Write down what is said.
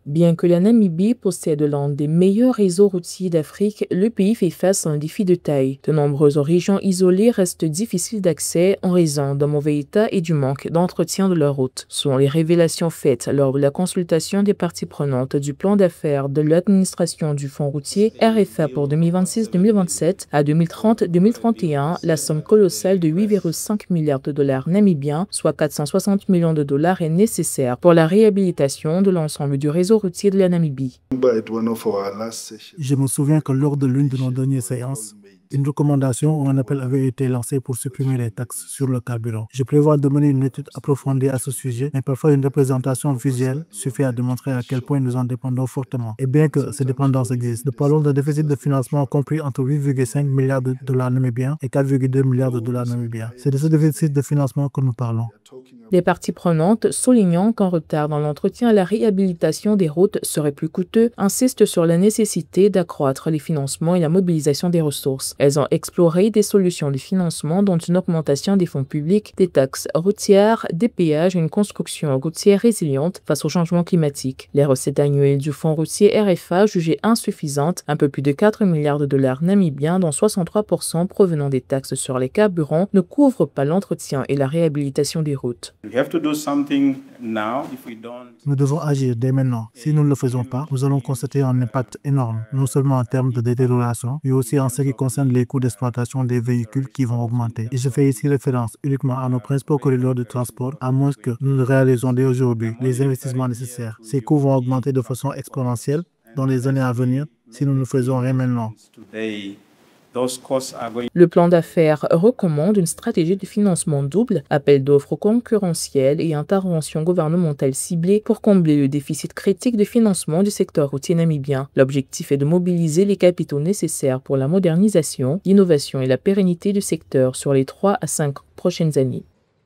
Bien que la Namibie possède l'un des meilleurs réseaux routiers d'Afrique, le pays fait face à un défi de taille. De nombreuses régions isolées restent difficiles d'accès en raison d'un mauvais état et du manque d'entretien de leurs routes. Selon les révélations faites lors de la consultation des parties prenantes du plan d'affaires de l'administration du fonds routier RFA pour 2026-2027 à 2030-2031, la somme colossale de 8,5 milliards de dollars namibiens, soit 460 millions de dollars, est nécessaire pour la réhabilitation de l'ensemble du réseau routier de la Namibie. Je me souviens que lors de l'une de nos dernières séances, une recommandation ou un appel avait été lancé pour supprimer les taxes sur le carburant. Je prévois de mener une étude approfondie à ce sujet, mais parfois une représentation visuelle suffit à démontrer à quel point nous en dépendons fortement. Et bien que ces dépendances existent, nous parlons d'un déficit de financement compris entre 8,5 milliards de dollars namibiens et 4,2 milliards de dollars namibiens. C'est de ce déficit de financement que nous parlons. Les parties prenantes, soulignant qu'un retard dans l'entretien et la réhabilitation des routes serait plus coûteux, insistent sur la nécessité d'accroître les financements et la mobilisation des ressources. Elles ont exploré des solutions de financement dont une augmentation des fonds publics, des taxes routières, des péages et une construction routière résiliente face au changement climatique. Les recettes annuelles du fonds routier RFA jugées insuffisantes, un peu plus de 4 milliards de dollars namibiens, dont 63% provenant des taxes sur les carburants, ne couvrent pas l'entretien et la réhabilitation des routes. Nous devons agir dès maintenant. Si nous ne le faisons pas, nous allons constater un impact énorme, non seulement en termes de détérioration, mais aussi en ce qui concerne les coûts d'exploitation des véhicules qui vont augmenter. Et je fais ici référence uniquement à nos principaux corridors de transport, à moins que nous ne réalisons dès aujourd'hui les investissements nécessaires. Ces coûts vont augmenter de façon exponentielle dans les années à venir si nous ne faisons rien maintenant. Le plan d'affaires recommande une stratégie de financement double, appel d'offres concurrentielles et intervention gouvernementale ciblée pour combler le déficit critique de financement du secteur routier namibien. L'objectif est de mobiliser les capitaux nécessaires pour la modernisation, l'innovation et la pérennité du secteur sur les 3 à 5 prochaines années.